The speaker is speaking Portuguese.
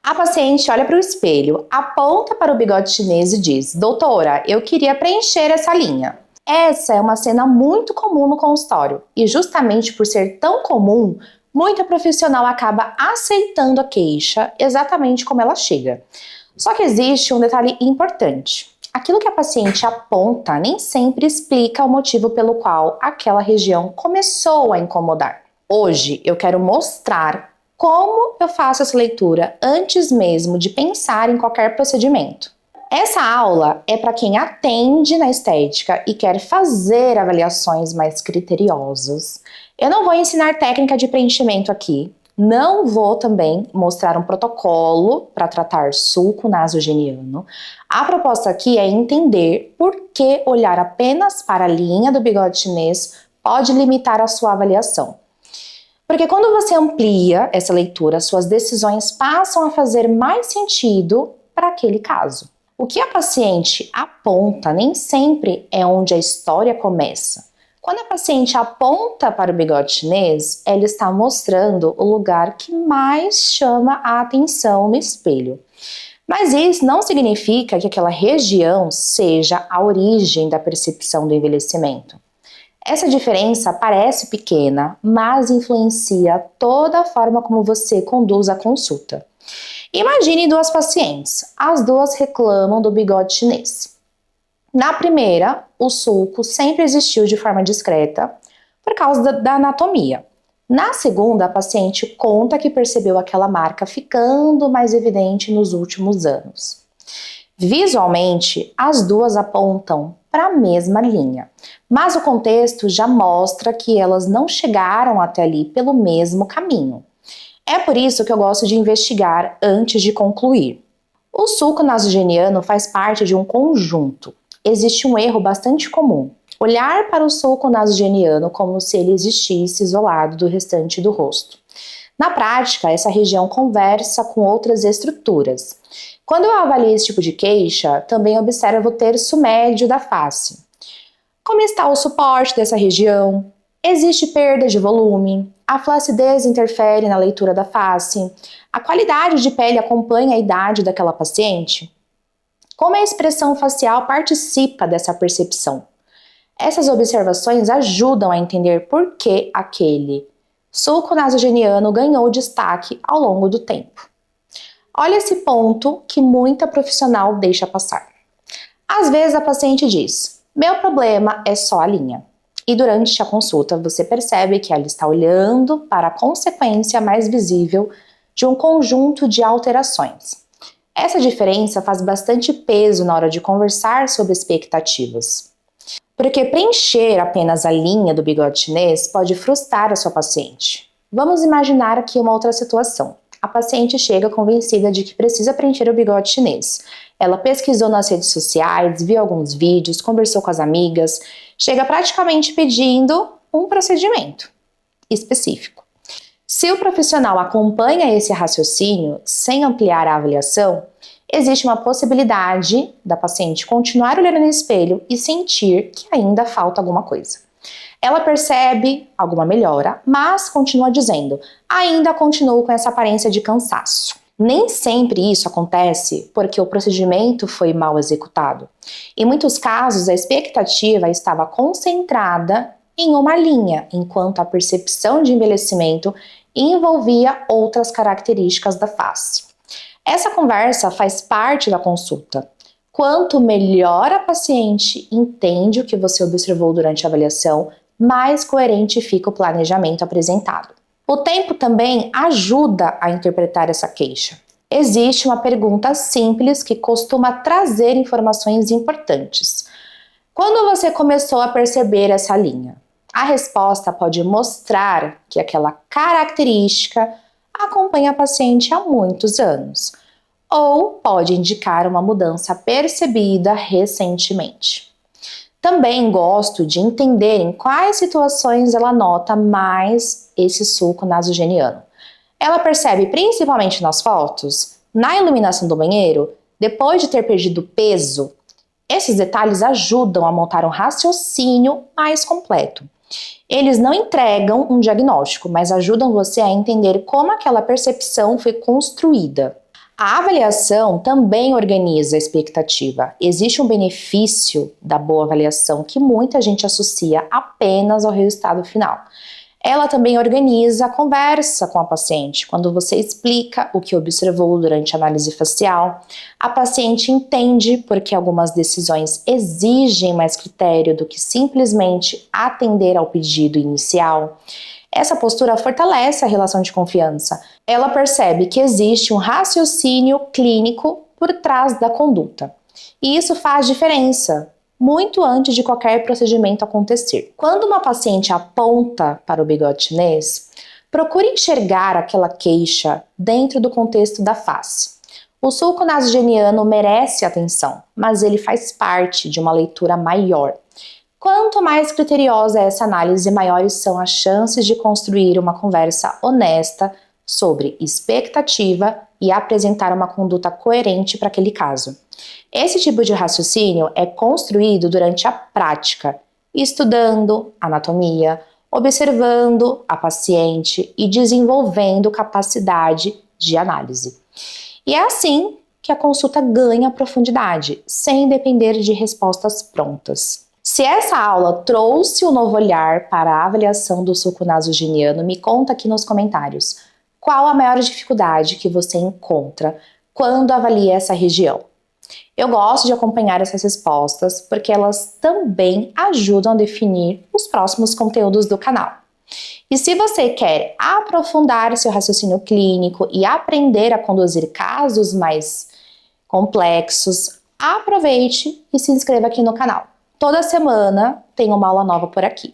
A paciente olha para o espelho, aponta para o bigode chinês e diz: doutora, eu queria preencher essa linha. Essa é uma cena muito comum no consultório e, justamente por ser tão comum, muita profissional acaba aceitando a queixa exatamente como ela chega. Só que existe um detalhe importante. Aquilo que a paciente aponta nem sempre explica o motivo pelo qual aquela região começou a incomodar. Hoje eu quero mostrar como eu faço essa leitura antes mesmo de pensar em qualquer procedimento. Essa aula é para quem atende na estética e quer fazer avaliações mais criteriosas. Eu não vou ensinar técnica de preenchimento aqui, não vou também mostrar um protocolo para tratar sulco nasogeniano. A proposta aqui é entender por que olhar apenas para a linha do bigode chinês pode limitar a sua avaliação. Porque quando você amplia essa leitura, suas decisões passam a fazer mais sentido para aquele caso. O que a paciente aponta nem sempre é onde a história começa. Quando a paciente aponta para o bigode chinês, ela está mostrando o lugar que mais chama a atenção no espelho. Mas isso não significa que aquela região seja a origem da percepção do envelhecimento. Essa diferença parece pequena, mas influencia toda a forma como você conduz a consulta. Imagine duas pacientes, as duas reclamam do bigode chinês. Na primeira, o sulco sempre existiu de forma discreta por causa da anatomia. Na segunda, a paciente conta que percebeu aquela marca ficando mais evidente nos últimos anos. Visualmente, as duas apontam para a mesma linha, mas o contexto já mostra que elas não chegaram até ali pelo mesmo caminho. É por isso que eu gosto de investigar antes de concluir. O sulco nasogeniano faz parte de um conjunto. Existe um erro bastante comum: olhar para o sulco nasogeniano como se ele existisse isolado do restante do rosto. Na prática, essa região conversa com outras estruturas. Quando eu avalio esse tipo de queixa, também observo o terço médio da face. Como está o suporte dessa região? Existe perda de volume? A flacidez interfere na leitura da face? A qualidade de pele acompanha a idade daquela paciente? Como a expressão facial participa dessa percepção? Essas observações ajudam a entender por que aquele sulco nasogeniano ganhou destaque ao longo do tempo. Olha esse ponto que muita profissional deixa passar. Às vezes a paciente diz: meu problema é só a linha. E durante a consulta você percebe que ela está olhando para a consequência mais visível de um conjunto de alterações. Essa diferença faz bastante peso na hora de conversar sobre expectativas. Porque preencher apenas a linha do bigode chinês pode frustrar a sua paciente. Vamos imaginar aqui uma outra situação. A paciente chega convencida de que precisa preencher o bigode chinês. Ela pesquisou nas redes sociais, viu alguns vídeos, conversou com as amigas, chega praticamente pedindo um procedimento específico. Se o profissional acompanha esse raciocínio sem ampliar a avaliação, existe uma possibilidade da paciente continuar olhando no espelho e sentir que ainda falta alguma coisa. Ela percebe alguma melhora, mas continua dizendo: ainda continuo com essa aparência de cansaço. Nem sempre isso acontece porque o procedimento foi mal executado. Em muitos casos, a expectativa estava concentrada em uma linha, enquanto a percepção de envelhecimento envolvia outras características da face. Essa conversa faz parte da consulta. Quanto melhor a paciente entende o que você observou durante a avaliação, mais coerente fica o planejamento apresentado. O tempo também ajuda a interpretar essa queixa. Existe uma pergunta simples que costuma trazer informações importantes. Quando você começou a perceber essa linha? A resposta pode mostrar que aquela característica acompanha a paciente há muitos anos, ou pode indicar uma mudança percebida recentemente. Também gosto de entender em quais situações ela nota mais esse sulco nasogeniano. Ela percebe principalmente nas fotos, na iluminação do banheiro, depois de ter perdido peso. Esses detalhes ajudam a montar um raciocínio mais completo. Eles não entregam um diagnóstico, mas ajudam você a entender como aquela percepção foi construída. A avaliação também organiza a expectativa. Existe um benefício da boa avaliação que muita gente associa apenas ao resultado final. Ela também organiza a conversa com a paciente. Quando você explica o que observou durante a análise facial, a paciente entende porque algumas decisões exigem mais critério do que simplesmente atender ao pedido inicial. Essa postura fortalece a relação de confiança. Ela percebe que existe um raciocínio clínico por trás da conduta. E isso faz diferença, muito antes de qualquer procedimento acontecer. Quando uma paciente aponta para o bigode chinês, procure enxergar aquela queixa dentro do contexto da face. O sulco nasogeniano merece atenção, mas ele faz parte de uma leitura maior. Quanto mais criteriosa é essa análise, maiores são as chances de construir uma conversa honesta sobre expectativa e apresentar uma conduta coerente para aquele caso. Esse tipo de raciocínio é construído durante a prática, estudando anatomia, observando a paciente e desenvolvendo capacidade de análise. E é assim que a consulta ganha profundidade, sem depender de respostas prontas. Se essa aula trouxe um novo olhar para a avaliação do sulco nasogeniano, me conta aqui nos comentários. Qual a maior dificuldade que você encontra quando avalia essa região? Eu gosto de acompanhar essas respostas porque elas também ajudam a definir os próximos conteúdos do canal. E se você quer aprofundar seu raciocínio clínico e aprender a conduzir casos mais complexos, aproveite e se inscreva aqui no canal. Toda semana tem uma aula nova por aqui.